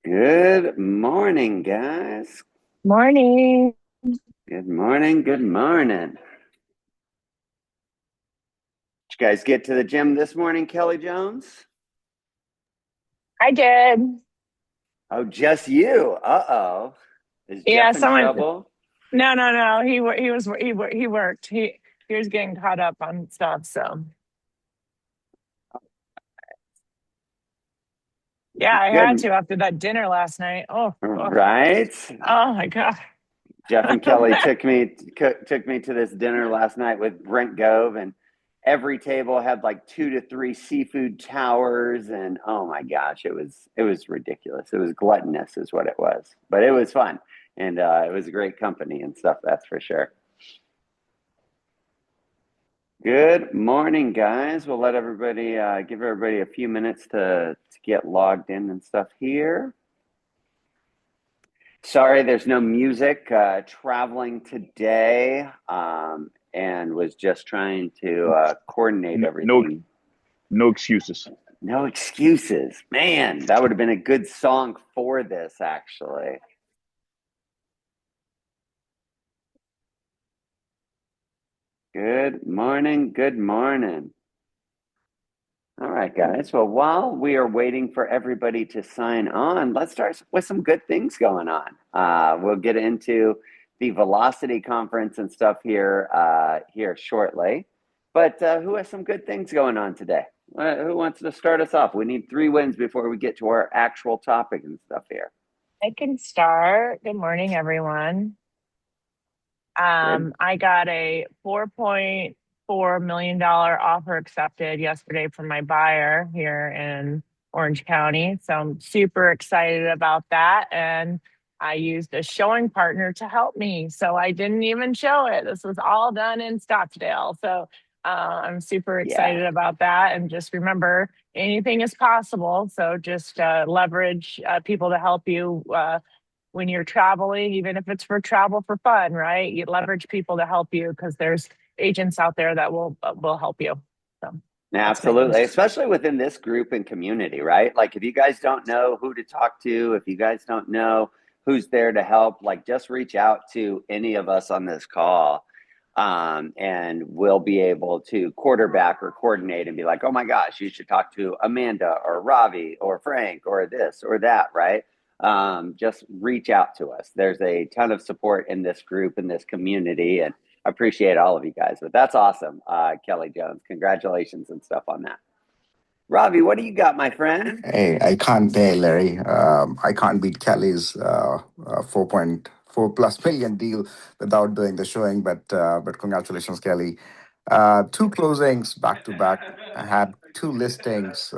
Good morning, guys. Morning. Good morning. Good morning. Did you guys get to the gym this morning, Kelly Jones? I did. Oh, just you. Uh-oh. Is Yeah, Jeff in someone. trouble? No. He worked. He was getting caught up on stuff. So yeah, I had Good. to after that dinner last night. Right? Oh my God. Jeff and Kelly took me to this dinner last night with Brent Gove, and every table had like two to three seafood towers, and oh my gosh, it was ridiculous. It was gluttonous, is what it was, but it was fun, and it was a great company and stuff. That's for sure. Good morning, guys. We'll let everybody give everybody a few minutes to get logged in and stuff here. Sorry, there's no music. Traveling today, and was just trying to coordinate No, everything. no excuses. No excuses, man. That would have been a good song for this, actually. Good morning. Good morning. All right, guys. Well, while we are waiting for everybody to sign on, let's start with some good things going on. We'll get into the Velocity Conference and stuff here shortly. But who has some good things going on today? Who wants to start us off? We need 3 wins before we get to our actual topic and stuff here. I can start. Good morning, everyone. Good. I got a $4.4 million offer accepted yesterday from my buyer here in Orange County. So I'm super excited about that. And I used a showing partner to help me. So I didn't even show it. This was all done in Scottsdale. So I'm super Yeah. excited about that. And just remember, anything is possible. So just leverage people to help you when you're traveling, even if it's for travel for fun, right? You leverage people to help you because there's agents out there that will help you. So that's my Absolutely, news. especially within this group and community, right? Like if you guys don't know who to talk to, if you guys don't know who's there to help, like just reach out to any of us on this call. And we'll be able to quarterback or coordinate and be like, oh my gosh, you should talk to Amanda or Ravi or Frank or this or that, right? Just reach out to us. There's a ton of support in this group, in this community, and appreciate all of you guys. But that's awesome, Kelly Jones. Congratulations and stuff on that. Robbie, what do you got, my friend? Hey, I can't dare, Larry. I can't beat Kelly's 4.4 plus million deal without doing the showing. But congratulations, Kelly. Two closings back to back. I had two listings.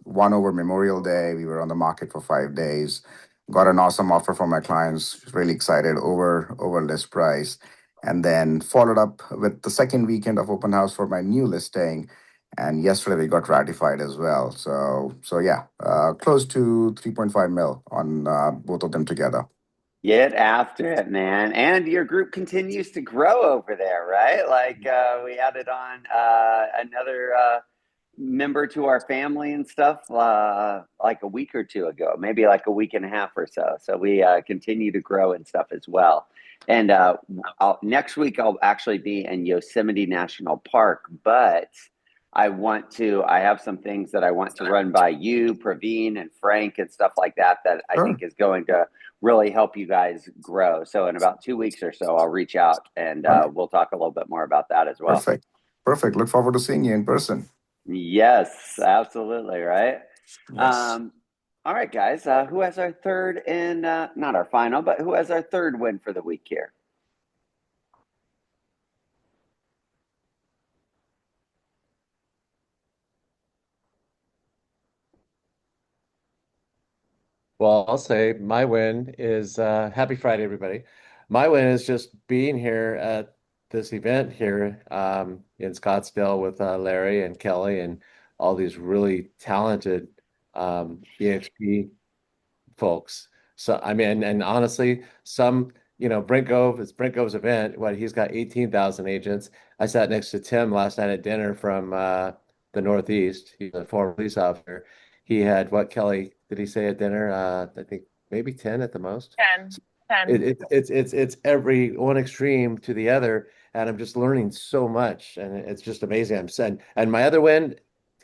One over Memorial Day. We were on the market for 5 days. Got an awesome offer from my clients. Really excited over list price, and then followed up with the second weekend of open house for my new listing, and yesterday we got ratified as well. So yeah, close to 3.5 mil on both of them together. Get after it, man. And your group continues to grow over there, right? Like we added on another member to our family and stuff like a week or two ago, maybe like a week and a half or so. So we continue to grow and stuff as well. And next week I'll actually be in Yosemite National Park, but I have some things that I want to run by you, Praveen, and Frank, and stuff like that, that I think Sure. is going to really help you guys grow. So in about 2 weeks or so, I'll reach out and All right. we'll talk a little bit more about that as well. Perfect. Perfect. Look forward to seeing you in person. Yes, absolutely, right? Yes. Um, all right, guys. Who has our third and not our final, but who has our third win for the week here? Well, I'll say my win is happy Friday, everybody. My win is just being here at this event here in Scottsdale with Larry and Kelly and all these really talented EXP folks. So, I mean, and honestly, Brent Gove, it's Brent Gove's event. What, he's got 18,000 agents. I sat next to Tim last night at dinner from the Northeast. He's a former police officer. He had what, Kelly? did he say at dinner? I think maybe 10 at the most. 10, 10. It's every one extreme to the other, and I'm just learning so much, and it's just amazing. I'm saying, and my other win,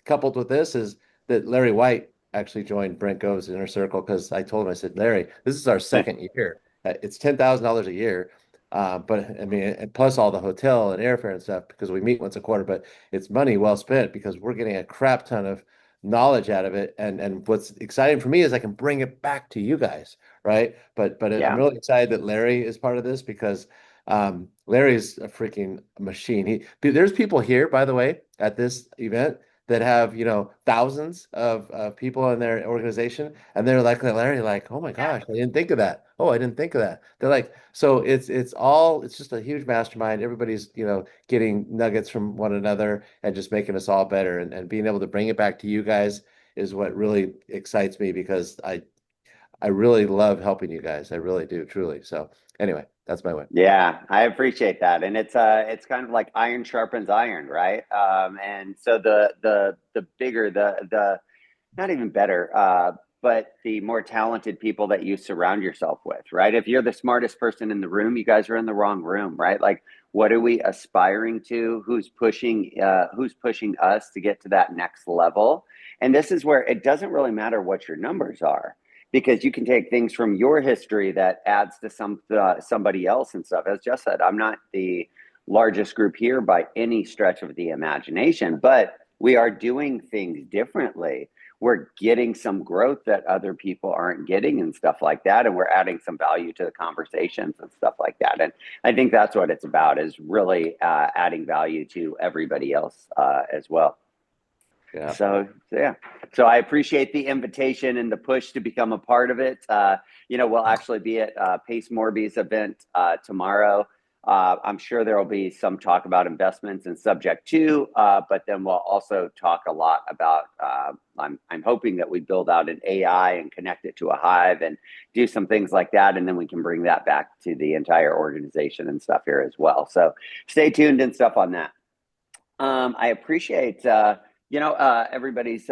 coupled with this, is that Larry White actually joined Brent Gove's inner circle because I told him, I said, Larry, this is our second year. It's $10,000 a year, but I mean, and plus all the hotel and airfare and stuff because we meet once a quarter. But it's money well spent because we're getting a crap ton of knowledge out of it, and what's exciting for me is I can bring it back to you guys, right? But I'm Yeah. really excited that Larry is part of this because Larry's a freaking machine. There's people here, by the way, at this event that have, thousands of people in their organization, and they're like Larry, like, oh my Yeah. gosh, I didn't think of that. Oh, I didn't think of that. They're like, so it's just a huge mastermind. Everybody's, getting nuggets from one another and just making us all better. And being able to bring it back to you guys is what really excites me because I really love helping you guys. I really do, truly. So anyway, that's my win. Yeah, I appreciate that, and it's kind of like iron sharpens iron, right? And so the bigger the not even better, but the more talented people that you surround yourself with, right? If you're the smartest person in the room, you guys are in the wrong room, right? Like, what are we aspiring to? Who's pushing? Who's pushing us to get to that next level? And this is where it doesn't really matter what your numbers are because you can take things from your history that adds to somebody else and stuff. As Jeff said, I'm not the largest group here by any stretch of the imagination, but we are doing things differently. We're getting some growth that other people aren't getting and stuff like that, and we're adding some value to the conversations and stuff like that. And I think that's what it's about, is really adding value to everybody else as well. Yeah. So yeah. So I appreciate the invitation and the push to become a part of it. We'll actually be at Pace Morby's event tomorrow. I'm sure there will be some talk about investments and subject to, but then we'll also talk a lot about, I'm hoping that we build out an AI and connect it to a Hive and do some things like that. And then we can bring that back to the entire organization and stuff here as well. So stay tuned and stuff on that. I appreciate, everybody's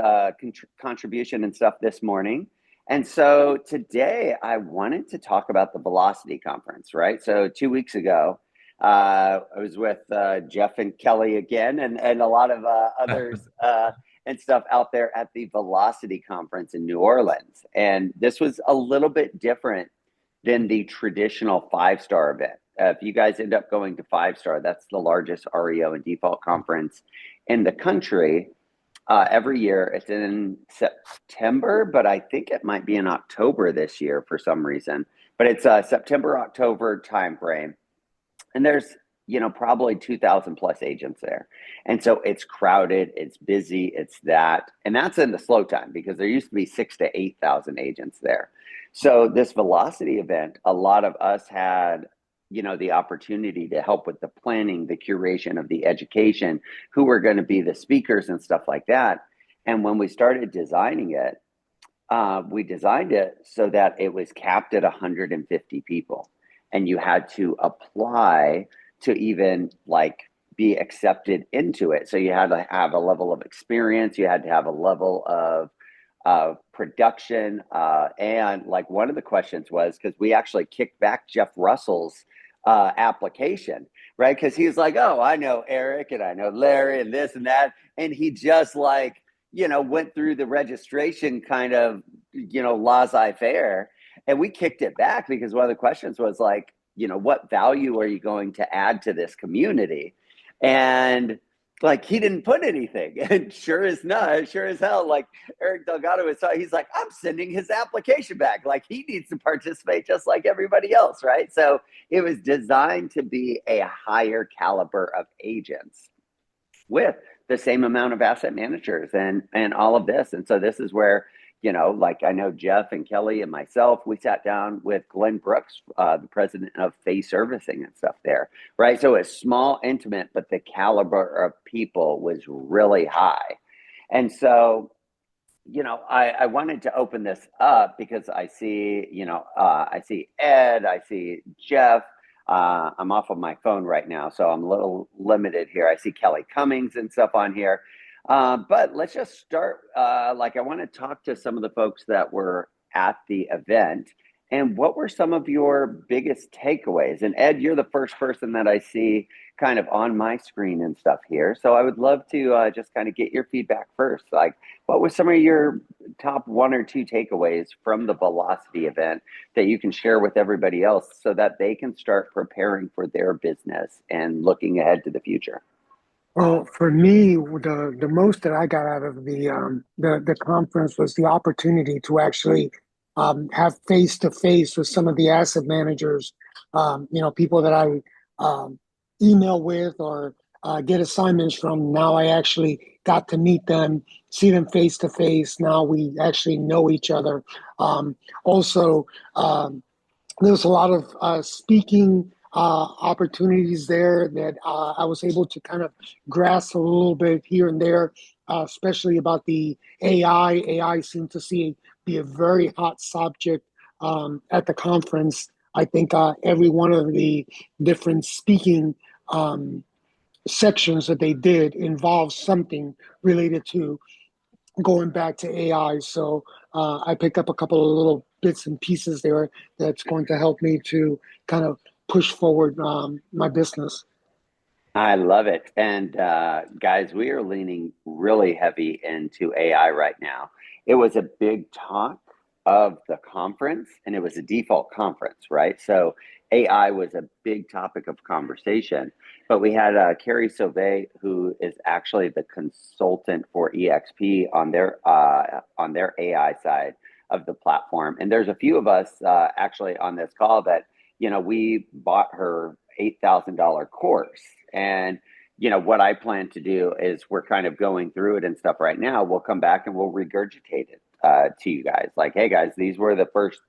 contribution and stuff this morning. And so today I wanted to talk about the Velocity Conference, right? So 2 weeks ago, I was with Jeff and Kelly again and a lot of others and stuff out there at the Velocity Conference in New Orleans. And this was a little bit different than the traditional 5-star event. If you guys end up going to 5-star, that's the largest REO and default conference in the country. Every year, it's in September, but I think it might be in October this year for some reason. But it's a September, October timeframe. And there's, probably 2,000 plus agents there. And so it's crowded, it's busy, it's that. And that's in the slow time because there used to be 6,000 to 8,000 agents there. So this Velocity event, a lot of us had the opportunity to help with the planning, the curation of the education, who were going to be the speakers and stuff like that. And when we started designing it, we designed it so that it was capped at 150 people. And you had to apply to even be accepted into it. So you had to have a level of experience. You had to have a level of production. And one of the questions was, because we actually kicked back Jeff Russell's application, right? Because he was like, oh, I know Eric and I know Larry and this and that. And he just went through the registration kind of, laissez-faire. And we kicked it back because one of the questions was what value are you going to add to this community? And he didn't put anything. And sure as hell, Eric Delgado he's like, I'm sending his application back. He needs to participate just like everybody else, right? So it was designed to be a higher caliber of agents with the same amount of asset managers and all of this. And so this is where, I know Jeff and Kelly and myself, we sat down with Glenn Brooks, the president of Fay Servicing and stuff there, right? So it's small, intimate, but the caliber of people was really high. And so, I wanted to open this up because I see Ed, I see Jeff. I'm off of my phone right now, so I'm a little limited here. I see Kelly Cummings and stuff on here. But let's just start. Like, I want to talk to some of the folks that were at the event. And what were some of your biggest takeaways? And Ed, you're the first person that I see kind of on my screen and stuff here. So I would love to just kind of get your feedback first. Like, what was some of your top one or two takeaways from the Velocity event that you can share with everybody else so that they can start preparing for their business and looking ahead to the future? Well, for me, the most that I got out of the conference was the opportunity to actually have face to face with some of the asset managers, people that I email with or get assignments from. Now I actually got to meet them, see them face to face. Now we actually know each other. Also, there's a lot of speaking opportunities there that I was able to kind of grasp a little bit here and there, especially about the AI. AI seemed to be a very hot subject at the conference. I think every one of the different speaking sections that they did involved something related to going back to AI. So I picked up a couple of little bits and pieces there that's going to help me to kind of push forward my business. I love it. And guys, we are leaning really heavy into AI right now. It was a big talk of the conference, and it was a default conference, right? So AI was a big topic of conversation. But we had Carrie Sauvé, who is actually the consultant for EXP on their AI side of the platform. And there's a few of us actually on this call that we bought her $8,000 course. And, what I plan to do is we're kind of going through it and stuff right now. We'll come back and we'll regurgitate it to you guys. Like, hey, guys, these were the first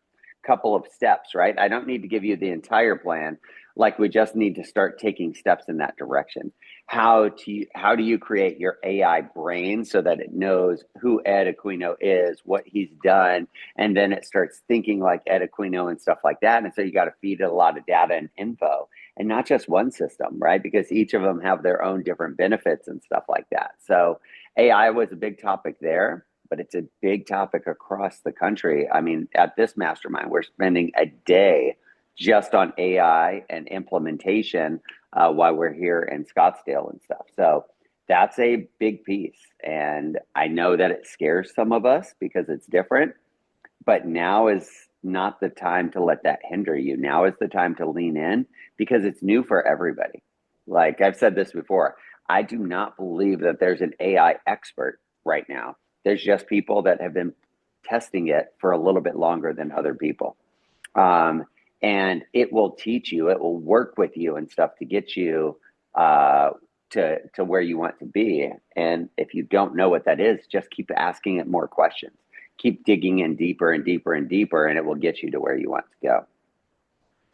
couple of steps, right? I don't need to give you the entire plan. Like, we just need to start taking steps in that direction. How do you create your AI brain so that it knows who Ed Aquino is, what he's done, and then it starts thinking like Ed Aquino and stuff like that. And so you got to feed it a lot of data and info, and not just one system, right? Because each of them have their own different benefits and stuff like that. So AI was a big topic there, but it's a big topic across the country. I mean, at this mastermind, we're spending a day just on AI and implementation while we're here in Scottsdale and stuff. So that's a big piece. And I know that it scares some of us because it's different, but now is not the time to let that hinder you. Now is the time to lean in because it's new for everybody. Like I've said this before, I do not believe that there's an AI expert right now. There's just people that have been testing it for a little bit longer than other people. And it will teach you, it will work with you and stuff to get you to where you want to be. And if you don't know what that is, just keep asking it more questions. Keep digging in deeper and deeper and deeper, and it will get you to where you want to go.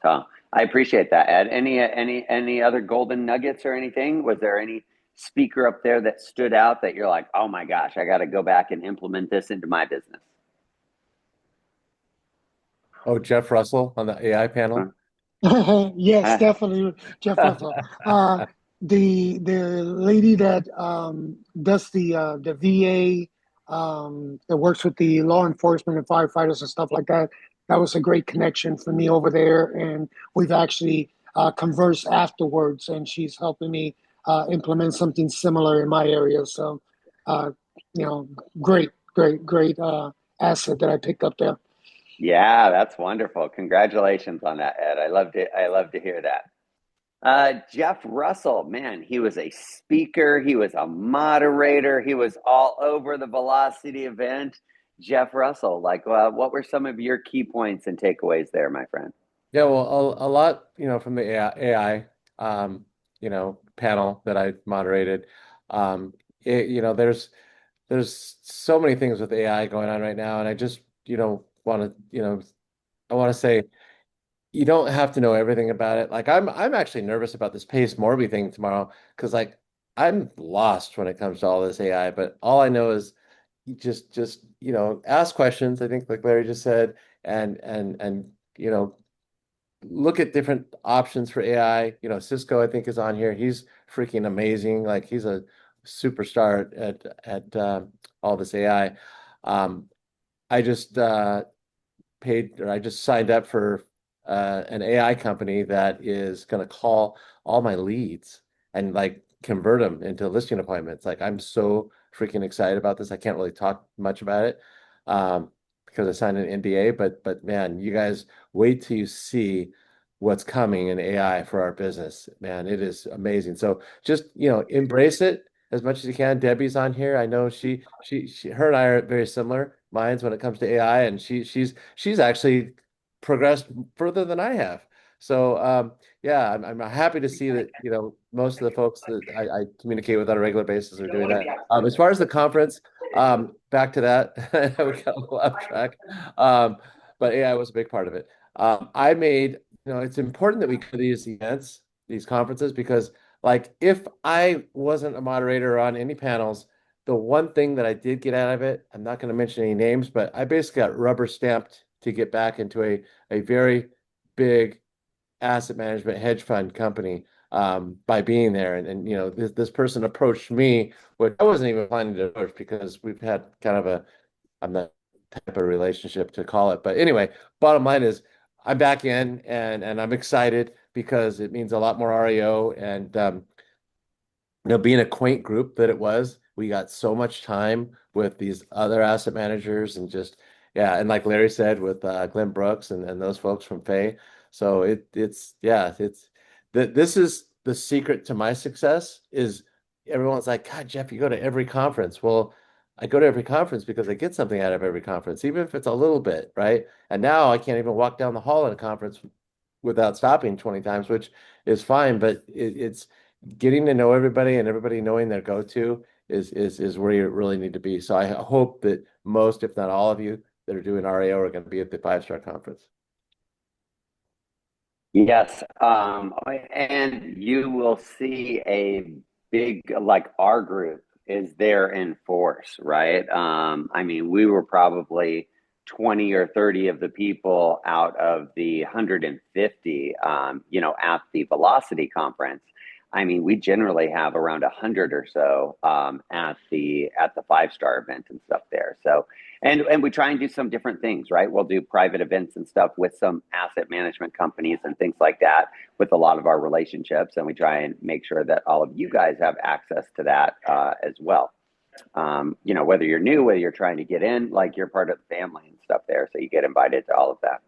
So I appreciate that, Ed. Any other golden nuggets or anything? Was there any speaker up there that stood out that you're like, oh my gosh, I got to go back and implement this into my business? Oh, Jeff Russell on the AI panel. Yes, definitely, Jeff Russell. The lady that does the VA that works with the law enforcement and firefighters and stuff like that. That was a great connection for me over there, and we've actually conversed afterwards, and she's helping me implement something similar in my area. So, uh, great, great asset that I picked up there. Yeah, that's wonderful. Congratulations on that, Ed. I love to hear that. Jeff Russell, man, he was a speaker, he was a moderator, he was all over the Velocity event. Jeff Russell, like, what were some of your key points and takeaways there, my friend? Yeah, well, a lot, from the AI, panel that I moderated. There's so many things with AI going on right now, and I just, want to, I want to say you don't have to know everything about it. Like I'm actually nervous about this Pace Morby thing tomorrow because like I'm lost when it comes to all this AI, but all I know is you just ask questions, I think like Larry just said, and look at different options for AI. Cisco, I think, is on here. He's freaking amazing. Like he's a superstar at all this AI. Um, I just I just signed up for an AI company that is going to call all my leads and like convert them into listing appointments. Like I'm so freaking excited about this. I can't really talk much about it because I signed an NDA, but man, you guys wait till you see what's coming in AI for our business. Man, it is amazing. So just, embrace it as much as you can. Debbie's on here. I know her and I are very similar minds when it comes to AI, and she's actually progressed further than I have. So yeah, I'm happy to see that, most of the folks that I communicate with on a regular basis are doing that. As far as the conference, back to that, we got a little off track. But AI was a big part of it. I made, it's important that we go to these events, these conferences, because like if I wasn't a moderator on any panels, the one thing that I did get out of it, I'm not going to mention any names, but I basically got rubber stamped to get back into a very big asset management hedge fund company by being there. And this person approached me, which I wasn't even planning to approach because we've had kind of I'm not type of relationship to call it. But anyway, bottom line is I'm back in and I'm excited because it means a lot more REO and being a quaint group that it was, we got so much time with these other asset managers and just, yeah. And like Larry said, with Glenn Brooks and those folks from Fay. So this is the secret to my success is everyone's like, God, Jeff, you go to every conference. Well, I go to every conference because I get something out of every conference, even if it's a little bit, right? And now I can't even walk down the hall at a conference without stopping 20 times, which is fine, but it's getting to know everybody and everybody knowing their go-to is where you really need to be. So I hope that most, if not all of you that are doing REO are going to be at the 5-Star Conference. Yes, and you will see a big, like our group is there in force, right? I mean, we were probably 20 or 30 of the people out of the 150, at the Velocity conference. I mean, we generally have around 100 or so at the 5-Star event and stuff there. So, and we try and do some different things, right? We'll do private events and stuff with some asset management companies and things like that with a lot of our relationships, and we try and make sure that all of you guys have access to that as well. Whether you're new, whether you're trying to get in, like you're part of the family and stuff there, so you get invited to all of that.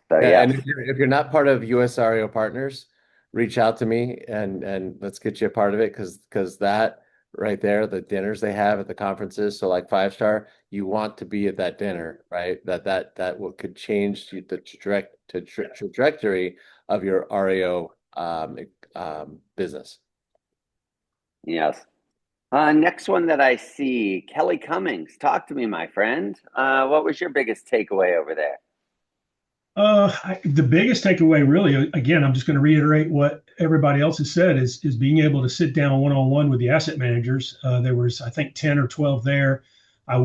So Yeah, yeah. and if you're not part of US REO Partners, reach out to me and let's get you a part of it because that right there, the dinners they have at the conferences, so like 5-Star, you want to be at that dinner, right? That what could change the trajectory of your REO business. Yes. Next one that I see, Kelly Cummings. Talk to me, my friend. What was your biggest takeaway over there? The biggest takeaway, really, again, I'm just going to reiterate what everybody else has said, is being able to sit down one-on-one with the asset managers. There was, I think, 10 or 12 there. I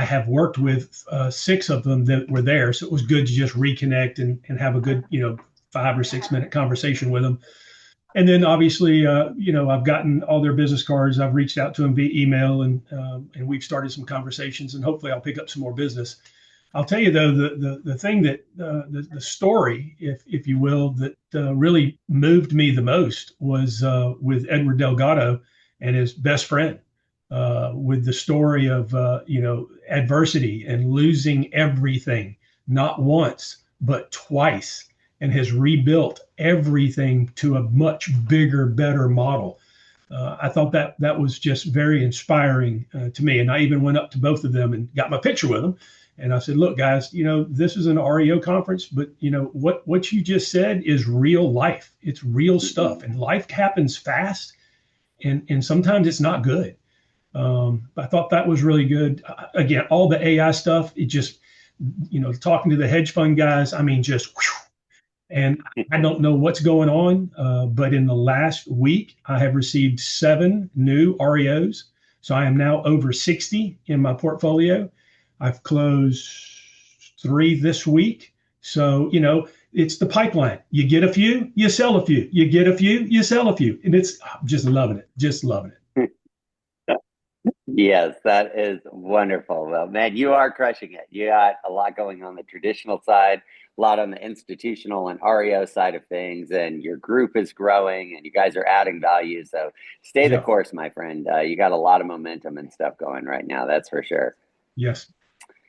have worked with 6 of them that were there, so it was good to just reconnect and have a good, 5 or 6 minute conversation with them. And then obviously, I've gotten all their business cards. I've reached out to them via email, and we've started some conversations, and hopefully I'll pick up some more business. I'll tell you though, the thing that the story, if you will, that really moved me the most was with Edward Delgado and his best friend, with the story of adversity and losing everything, not once but twice, and has rebuilt everything to a much bigger, better model. I thought that was just very inspiring to me, and I even went up to both of them and got my picture with them. And I said, look, guys, this is an REO conference, but what you just said is real life. It's real stuff, and life happens fast, and sometimes it's not good. I thought that was really good. Again, all the AI stuff, it just, talking to the hedge fund guys, I mean, just whew. And I don't know what's going on, but in the last week, I have received 7 new REOs. So I am now over 60 in my portfolio. I've closed 3 this week. So, it's the pipeline. You get a few, you sell a few. You get a few, you sell a few, and it's just loving it. Just loving it. Yes, that is wonderful. Well, man, you are crushing it. You got a lot going on the traditional side, a lot on the institutional and REO side of things, and your group is growing and you guys are adding value. So stay the Yeah. course, my friend. You got a lot of momentum and stuff going right now. That's for sure. Yes.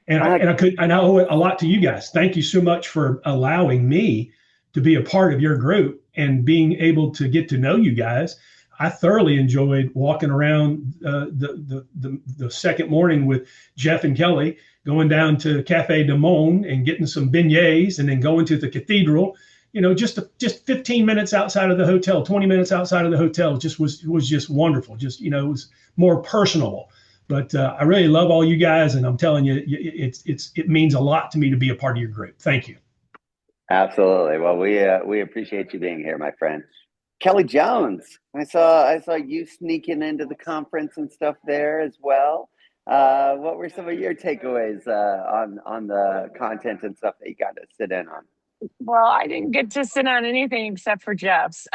And Uh, I owe it a lot to you guys. Thank you so much for allowing me to be a part of your group and being able to get to know you guys. I thoroughly enjoyed walking around the second morning with Jeff and Kelly, going down to Cafe de Monde and getting some beignets, and then going to the cathedral. You know, just 15 minutes outside of the hotel, 20 minutes outside of the hotel, just was just wonderful. Just, you know, it was more personable. But I really love all you guys, and I'm telling you, it means a lot to me to be a part of your group. Thank you. Absolutely. Well, we appreciate you being here, my friend. Kelly Jones, I saw you sneaking into the conference and stuff there as well. What were some of your takeaways on the content and stuff that you got to sit in on? Well, I didn't get to sit on anything except for Jeff's.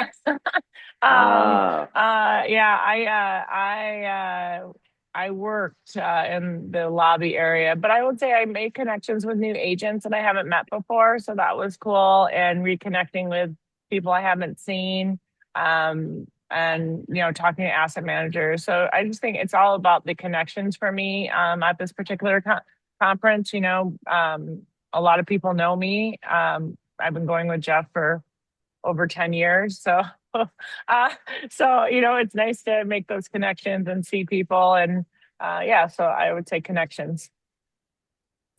Ah, Yeah, I worked in the lobby area, but I would say I made connections with new agents that I haven't met before, so that was cool. And reconnecting with people I haven't seen, and talking to asset managers. So I just think it's all about the connections for me at this particular conference. A lot of people know me. I've been going with Jeff for over 10 years. So, it's nice to make those connections and see people. And yeah, so I would say connections.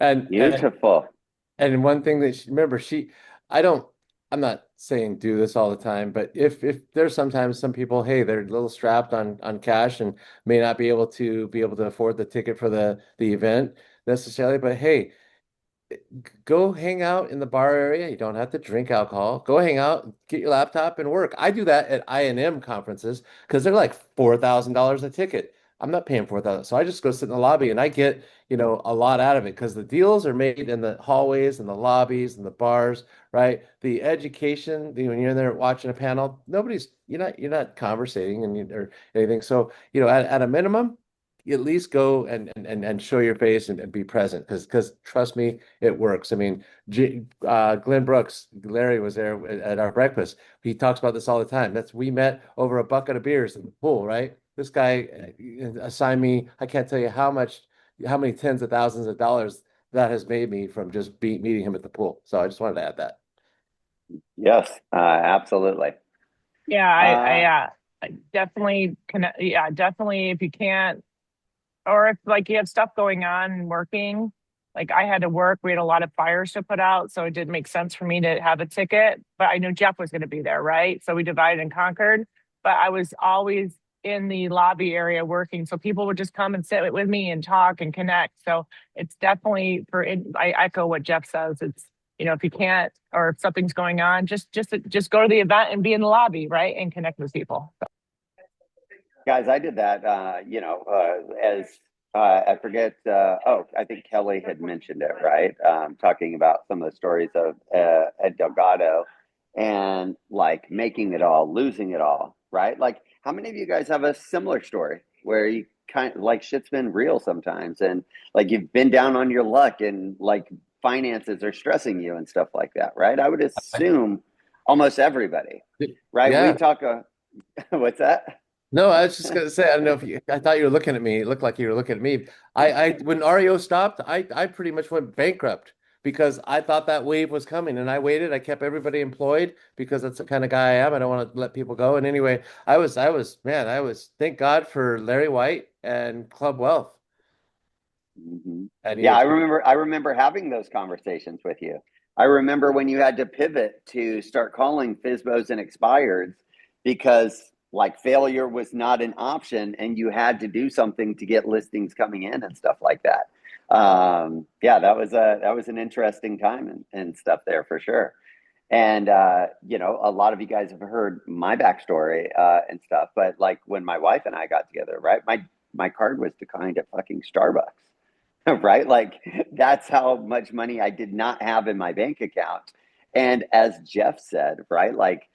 And beautiful. and one thing that remember, I don't, I'm not saying do this all the time, but if there's sometimes some people, hey, they're a little strapped on cash and may not be able to afford the ticket for the event necessarily, but hey, go hang out in the bar area. You don't have to drink alcohol. Go hang out, get your laptop and work. I do that at I&M conferences because they're like $4,000 a ticket. I'm not paying 4,000. So I just go sit in the lobby and I get, a lot out of it because the deals are made in the hallways and the lobbies and the bars, right? The education, when you're in there watching a panel, you're not conversating or anything. So, at a minimum, you at least go and show your face and be present because trust me, it works. I mean, Glenn Brooks, Larry was there at our breakfast. He talks about this all the time. We met over a bucket of beers in the pool, right? This guy assigned me, I can't tell you how many tens of thousands of dollars that has made me from just meeting him at the pool. So I just wanted to add that. Yes, absolutely. Yeah, I definitely can. Yeah, definitely. If you can't, or if like you have stuff going on and working, like I had to work, we had a lot of fires to put out, so it did make sense for me to have a ticket. But I knew Jeff was going to be there, right? So we divided and conquered. But I was always in the lobby area working, so people would just come and sit with me and talk and connect. So it's definitely I echo what Jeff says. It's if you can't, or if something's going on, just go to the event and be in the lobby, right, and connect with people. Guys, I did that, as I forget. I think Kelly had mentioned it, right? Talking about some of the stories of Ed Delgado and like making it all, losing it all, right? Like, how many of you guys have a similar story where you kind of like shit's been real sometimes and like you've been down on your luck and like finances are stressing you and stuff like that, right? I would assume almost everybody, right? Yeah. We talk, what's that? No, I was just gonna say, I don't know I thought you were looking at me. It looked like you were looking at me. When REO stopped, I pretty much went bankrupt because I thought that wave was coming and I waited. I kept everybody employed because that's the kind of guy I am. I don't want to let people go. And anyway, thank God for Larry White and Club Wealth. Mm-hmm. And Yeah, I remember having those conversations with you. I remember when you had to pivot to start calling FSBOs and expireds because like failure was not an option and you had to do something to get listings coming in and stuff like that. Yeah, that was an interesting time and stuff there for sure. And a lot of you guys have heard my backstory and stuff, but like when my wife and I got together, right? My card was declined at fucking Starbucks. Right? Like that's how much money I did not have in my bank account. And as Jeff said, right, like,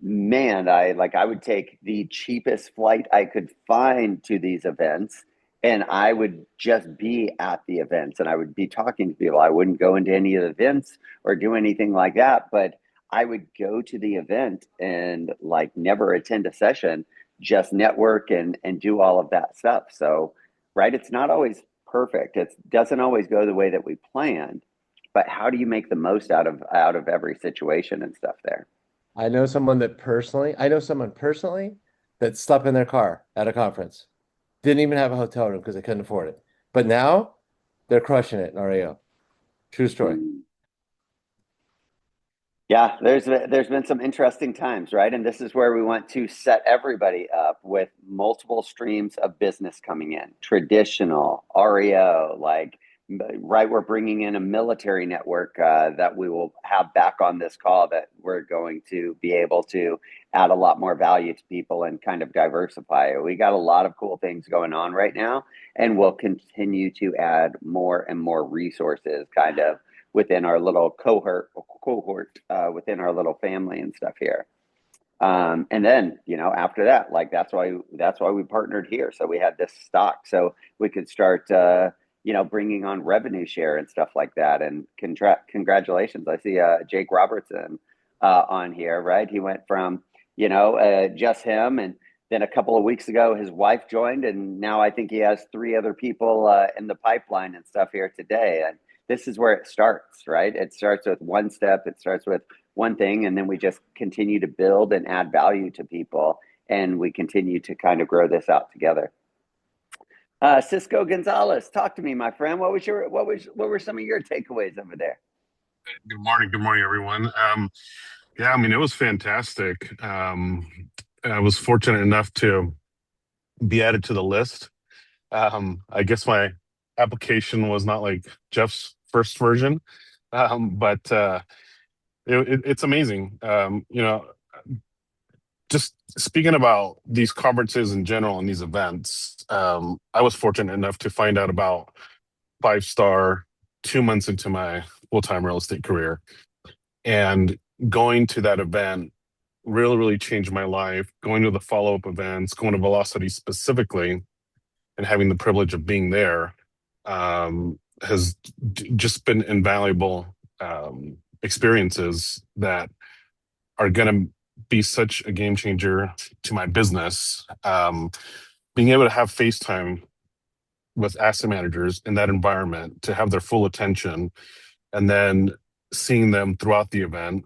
man, I would take the cheapest flight I could find to these events, and I would just be at the events and I would be talking to people. I wouldn't go into any of the events or do anything like that, but I would go to the event and like never attend a session, just network and do all of that stuff. So, right, it's not always perfect. It doesn't always go the way that we planned, but how do you make the most out of every situation and stuff there? I know someone personally that slept in their car at a conference. Didn't even have a hotel room because they couldn't afford it. But now they're crushing it in REO. True story. Yeah, there's been some interesting times, right? And this is where we want to set everybody up with multiple streams of business coming in. Traditional, REO, like, right, we're bringing in a military network that we will have back on this call that we're going to be able to add a lot more value to people and kind of diversify. We got a lot of cool things going on right now, and we'll continue to add more and more resources kind of within our little cohort within our little family and stuff here. And then, after that, like, that's why we partnered here. So we had this stock so we could start, bringing on revenue share and stuff like that. And congratulations. I see Jake Robertson on here, right? He went from, just him, and then a couple of weeks ago, his wife joined, and now I think he has 3 other people in the pipeline and stuff here today. And this is where it starts, right? It starts with one step. It starts with one thing, and then we just continue to build and add value to people, and we continue to kind of grow this out together. Cisco Gonzalez, talk to me, my friend. What were some of your takeaways over there? Good morning. Good morning, everyone. Yeah, I mean, it was fantastic. I was fortunate enough to be added to the list. I guess my application was not like Jeff's first version, but it's amazing. Just speaking about these conferences in general and these events, I was fortunate enough to find out about Five Star 2 months into my full-time real estate career. And going to that event really, really changed my life. Going to the follow-up events, going to Velocity specifically, and having the privilege of being there has just been invaluable experiences that are going to be such a game changer to my business. Being able to have FaceTime with asset managers in that environment, to have their full attention, and then seeing them throughout the event,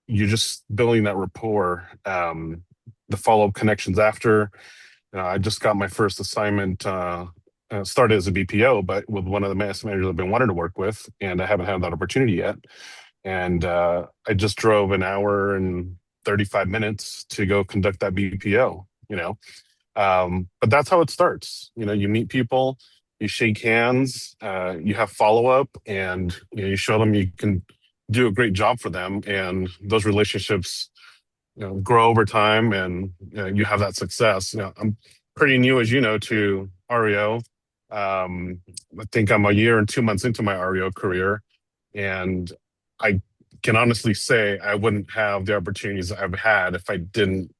you're just building that rapport, the follow-up connections after. I just got my first assignment, started as a BPO, but with one of the asset managers I've been wanting to work with, and I haven't had that opportunity yet. And I just drove an hour and 35 minutes to go conduct that BPO, but that's how it starts. You meet people, you shake hands, you have follow-up, and you show them you can do a great job for them, and those relationships grow over time, and you have that success. I'm pretty new, as you know, to REO. I think I'm a year and 2 months into my REO career, and I can honestly say I wouldn't have the opportunities I've had if I didn't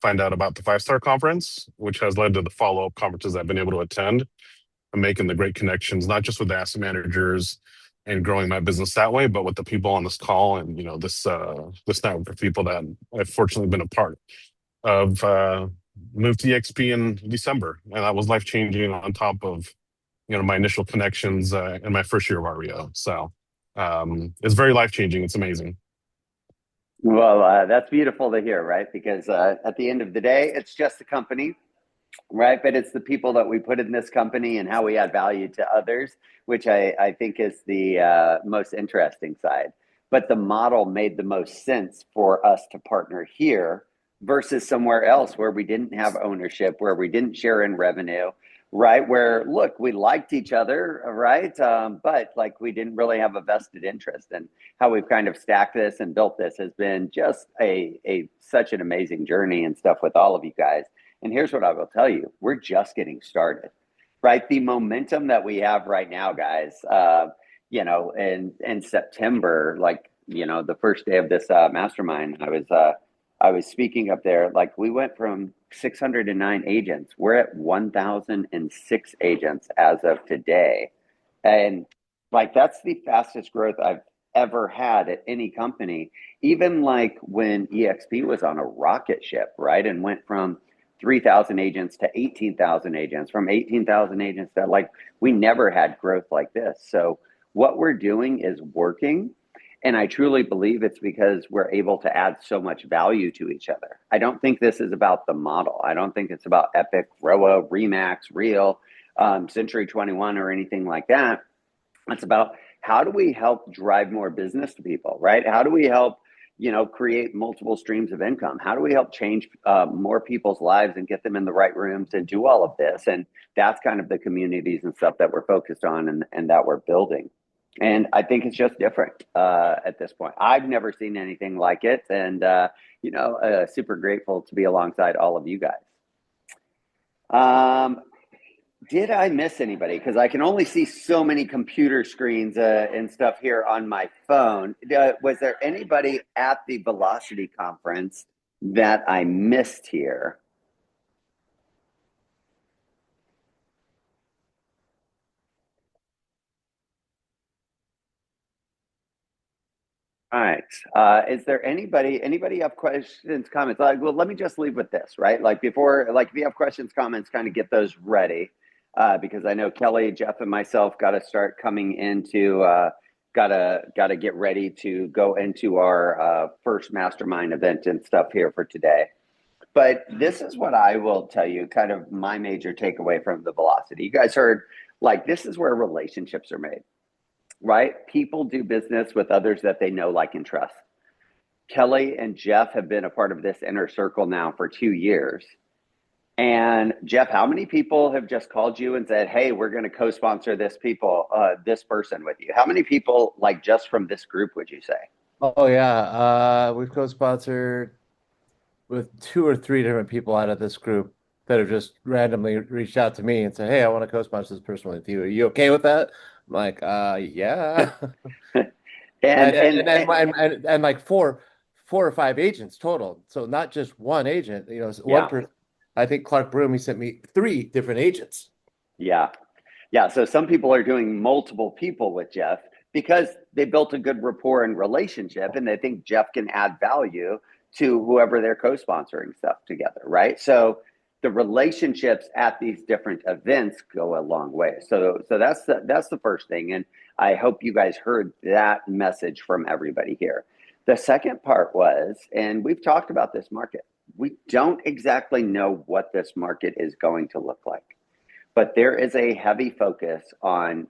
find out about the Five Star Conference, which has led to the follow-up conferences I've been able to attend, and making the great connections, not just with the asset managers and growing my business that way, but with the people on this call, and this network of people that I've fortunately been a part of. Moved to EXP in December, and that was life-changing on top of my initial connections in my first year of REO. So it's very life-changing. It's amazing. Well, that's beautiful to hear, right? Because at the end of the day, it's just a company, right? But it's the people that we put in this company and how we add value to others, which I think is the most interesting side. But the model made the most sense for us to partner here versus somewhere else where we didn't have ownership, where we didn't share in revenue, right? Where, look, we liked each other, right? But like, we didn't really have a vested interest. And how we've kind of stacked this and built this has been just such an amazing journey and stuff with all of you guys. And here's what I will tell you. We're just getting started, right? The momentum that we have right now, guys, in September, like, the first day of this mastermind, I was speaking up there. Like we went from 609 agents. We're at 1,006 agents as of today. And like that's the fastest growth I've ever had at any company. Even like when EXP was on a rocket ship, right? And went from 3,000 agents to 18,000 agents, from 18,000 agents to like we never had growth like this. So what we're doing is working. And I truly believe it's because we're able to add so much value to each other. I don't think this is about the model. I don't think it's about Epic, Roa, Remax, Real, Century 21, or anything like that. It's about how do we help drive more business to people, right? How do we help, create multiple streams of income? How do we help change more people's lives and get them in the right rooms and do all of this? And that's kind of the communities and stuff that we're focused on and that we're building. And I think it's just different at this point. I've never seen anything like it. And, super grateful to be alongside all of you guys. Did I miss anybody? Because I can only see so many computer screens and stuff here on my phone. Was there anybody at the Velocity conference that I missed here? All right. Is there anybody have questions, comments? Like, well, let me just leave with this, right? Like before, like if you have questions, comments, kind of get those ready. Because I know Kelly, Jeff, and myself got to start coming into, gotta get ready to go into our first mastermind event and stuff here for today. But this is what I will tell you, kind of my major takeaway from the Velocity. You guys heard, like, this is where relationships are made, right? People do business with others that they know, like, and trust. Kelly and Jeff have been a part of this inner circle now for 2 years. And Jeff, how many people have just called you and said, "Hey, we're going to co-sponsor this person with you"? How many people, like, just from this group, would you say? Oh yeah, we've co-sponsored with 2 or 3 different people out of this group that have just randomly reached out to me and said, "Hey, I want to co-sponsor this person with you. Are you okay with that?" I'm like, yeah. And like four or five agents total. So not just one agent, one Yeah. person. I think Clark Broom, he sent me 3 different agents. Yeah. Yeah. So some people are doing multiple people with Jeff because they built a good rapport and relationship and they think Jeff can add value to whoever they're co-sponsoring stuff together, right? So the relationships at these different events go a long way. So that's the first thing. And I hope you guys heard that message from everybody here. The second part was, and we've talked about this market, we don't exactly know what this market is going to look like. But there is a heavy focus on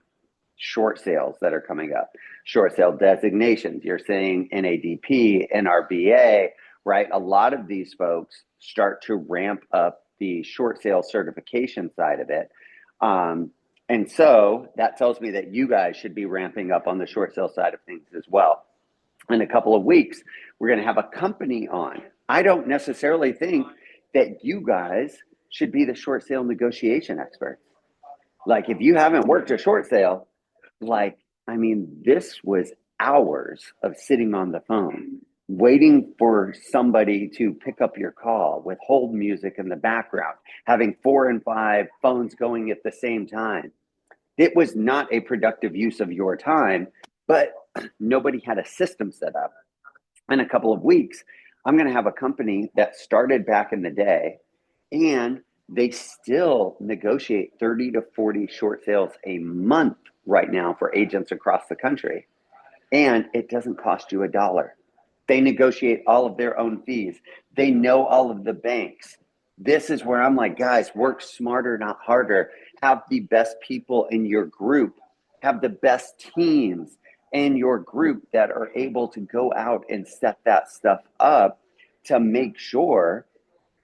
short sales that are coming up, short sale designations. You're seeing NADP, NRBA, right? A lot of these folks start to ramp up the short sale certification side of it. And so that tells me that you guys should be ramping up on the short sale side of things as well. In a couple of weeks, we're going to have a company on. I don't necessarily think that you guys should be the short sale negotiation experts. Like if you haven't worked a short sale, this was hours of sitting on the phone, waiting for somebody to pick up your call with hold music in the background, having 4 and 5 phones going at the same time. It was not a productive use of your time, but nobody had a system set up. In a couple of weeks, I'm going to have a company that started back in the day and they still negotiate 30 to 40 short sales a month right now for agents across the country. And it doesn't cost you $1. They negotiate all of their own fees. They know all of the banks. This is where I'm like, guys, work smarter, not harder. Have the best people in your group. Have the best teams in your group that are able to go out and set that stuff up to make sure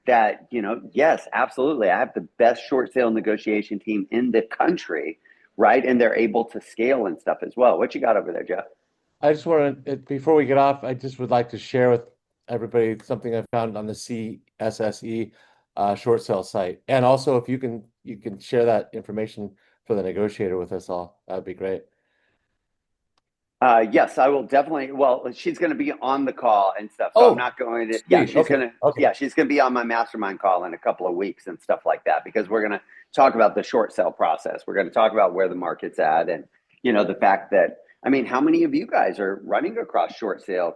that, yes, absolutely. I have the best short sale negotiation team in the country, right? And they're able to scale and stuff as well. What you got over there, Jeff? I just want to, before we get off, I just would like to share with everybody something I found on the CSSE short sale site. And also if you can share that information for the negotiator with us all, that would be great. Yes, I will definitely. Well, she's going to be on the call and stuff, so I'm Oh, not going to. Yeah, sweet. Okay. Okay. she's going to be on my mastermind call in a couple of weeks and stuff like that because we're going to talk about the short sale process. We're going to talk about where the market's at, and the fact that I mean, how many of you guys are running across short sale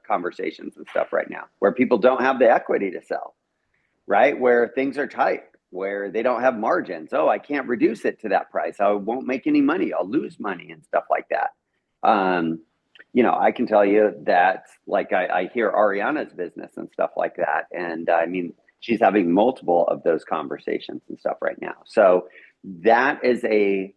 conversations and stuff right now, where people don't have the equity to sell, right? Where things are tight, where they don't have margins. Oh, I can't reduce it to that price. I won't make any money. I'll lose money and stuff like that. Um, I can tell you that, like, I hear Ariana's business and stuff like that. And I mean, she's having multiple of those conversations and stuff right now. So that is a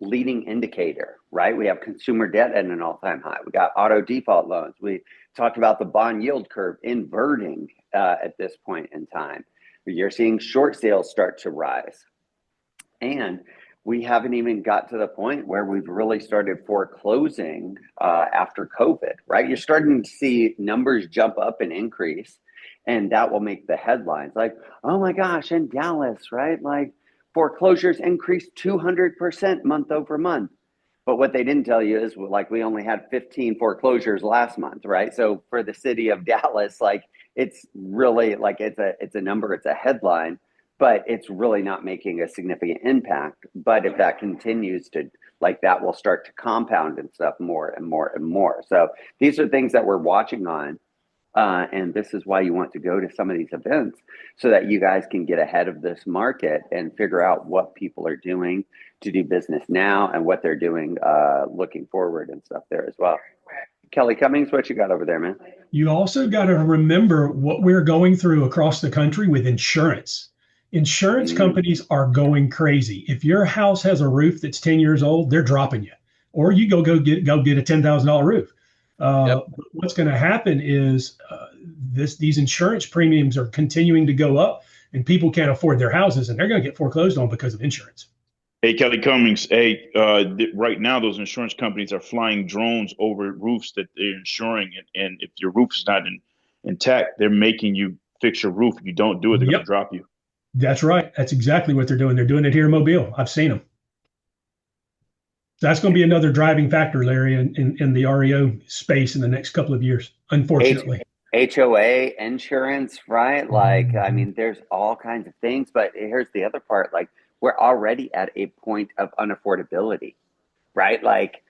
leading indicator, right? We have consumer debt at an all-time high. We got auto default loans. We talked about the bond yield curve inverting at this point in time. You're seeing short sales start to rise. And we haven't even got to the point where we've really started foreclosing after COVID, right? You're starting to see numbers jump up and increase, and that will make the headlines like, oh my gosh, in Dallas, right? Like foreclosures increased 200% month over month. But what they didn't tell you is like we only had 15 foreclosures last month, right? So for the city of Dallas, like it's really like it's a number, it's a headline, but it's really not making a significant impact. But if that continues to, like, that will start to compound and stuff more and more and more. So these are things that we're watching on. And this is why you want to go to some of these events so that you guys can get ahead of this market and figure out what people are doing to do business now and what they're doing looking forward and stuff there as well. Kelly Cummings, what you got over there, man? You also got to remember what we're going through across the country with insurance. Insurance companies are going crazy. If your house has a roof that's 10 years old, they're dropping you, or you go get a $10,000 roof. Yep. What's going to happen is these insurance premiums are continuing to go up, and people can't afford their houses, and they're going to get foreclosed on because of insurance. Hey, Kelly Cummings. Hey, right now those insurance companies are flying drones over roofs that they're insuring, and if your roof is not intact, they're making you fix your roof. If you don't do it, they're going to drop you. That's right. That's exactly what they're doing. They're doing it here in Mobile. I've seen them. That's going to be another driving factor, Larry, in the REO space in the next couple of years, unfortunately. HOA insurance, right? Like, I mean, there's all kinds of things, but here's the other part. Like, we're already at a point of unaffordability, right? Like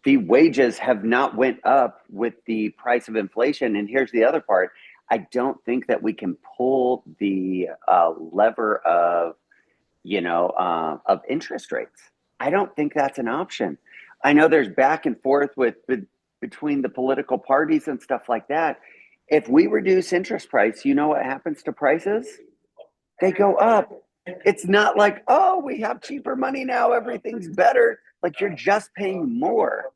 the wages have not went up with the price of inflation. And here's the other part. I don't think that we can pull the lever of, of interest rates. I don't think that's an option. I know there's back and forth between the political parties and stuff like that. If we reduce interest price, you know what happens to prices? They go up. It's not like, oh, we have cheaper money now, everything's better. Like you're just paying more,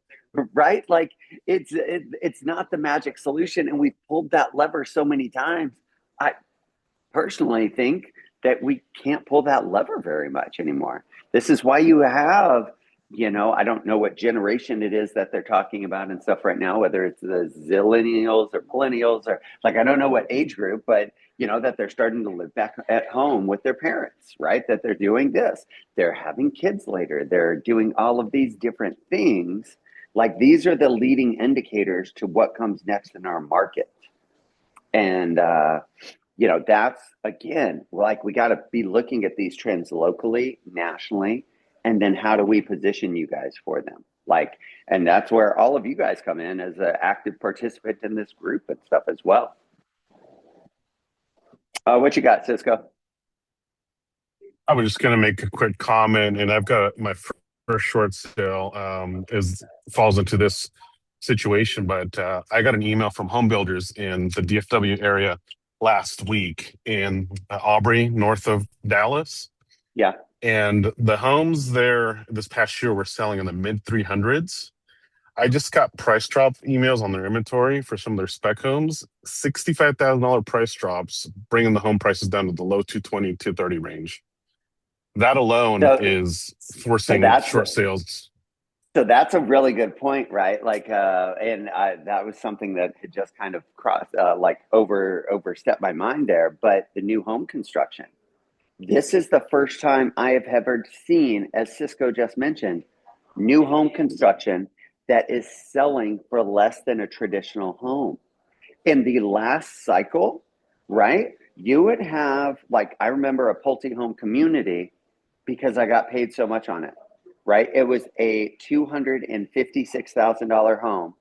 right? Like it's not the magic solution, and we've pulled that lever so many times. I personally think that we can't pull that lever very much anymore. This is why you have, I don't know what generation it is that they're talking about and stuff right now, whether it's the zillennials or millennials or like, I don't know what age group, but that they're starting to live back at home with their parents, right? That they're doing this, they're having kids later, they're doing all of these different things. Like these are the leading indicators to what comes next in our market. And, that's again, like we got to be looking at these trends locally, nationally, and then how do we position you guys for them? Like, and that's where all of you guys come in as an active participant in this group and stuff as well. What you got, Cisco? I was just going to make a quick comment, and I've got my first short sale falls into this situation, but I got an email from home builders in the DFW area last week in Aubrey, north of Dallas. Yeah. And the homes there this past year were selling in the mid 300s. I just got price drop emails on their inventory for some of their spec homes. $65,000 price drops, bringing the home prices down to the low 220, 230 range. That alone is forcing short sales. So that's a really good point, right? Like, that was something that had just kind of crossed, overstepped my mind there. But the new home construction, this is the first time I have ever seen, as Cisco just mentioned, new home construction that is selling for less than a traditional home. In the last cycle, right? You would have, like, I remember a Pulte home community because I got paid so much on it, right? It was a $256,000 home.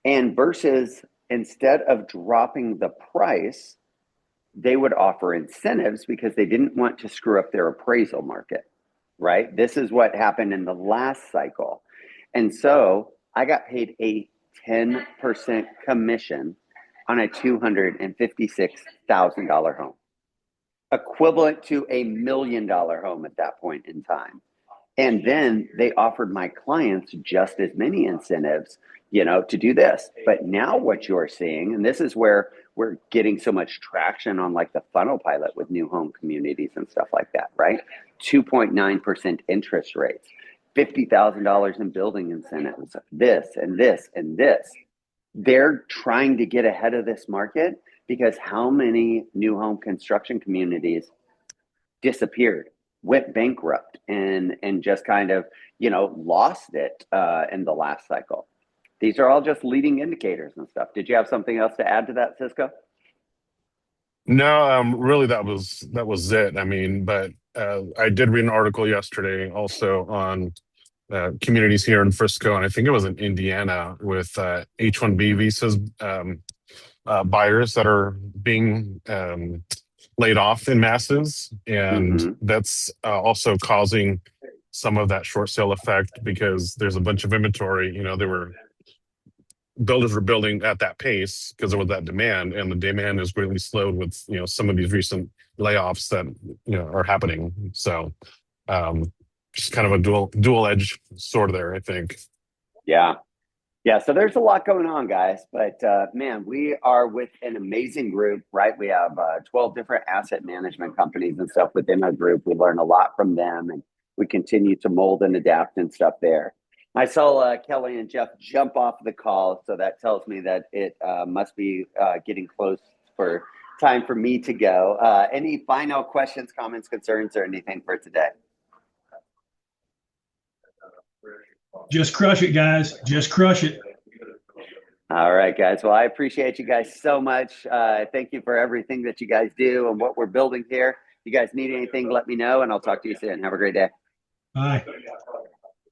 And versus instead of dropping the price, they would offer incentives because they didn't want to screw up their appraisal market, right? This is what happened in the last cycle. And so I got paid a 10% commission on a $256,000 home, equivalent to $1 million home at that point in time. And then they offered my clients just as many incentives, to do this. But now what you're seeing, and this is where we're getting so much traction on like the funnel pilot with new home communities and stuff like that, right? 2.9% interest rates, $50,000 in building incentives, this and this and this. They're trying to get ahead of this market because how many new home construction communities disappeared, went bankrupt, and just kind of lost it in the last cycle. These are all just leading indicators and stuff. Did you have something else to add to that, Cisco? No, really, that was it. I mean, but I did read an article yesterday also on communities here in Frisco, and I think it was in Indiana with H-1B visas, buyers that are being laid off in masses, and that's also causing some of that short sale effect because there's a bunch of inventory. Builders were building at that pace because there was that demand, and the demand is greatly slowed with some of these recent layoffs that are happening. So just kind of a dual edge sword there, I think. Yeah. So there's a lot going on, guys, but man, we are with an amazing group, right? We have 12 different asset management companies and stuff within our group. We learn a lot from them, and we continue to mold and adapt and stuff there. I saw Kelly and Jeff jump off the call, so that tells me that it must be getting close for time for me to go. Any final questions, comments, concerns, or anything for today? Just crush it, guys. Just crush it. All right, guys. Well, I appreciate you guys so much. Thank you for everything that you guys do and what we're building here. If you guys need anything, let me know, and I'll talk to you soon. Have a great day. Bye.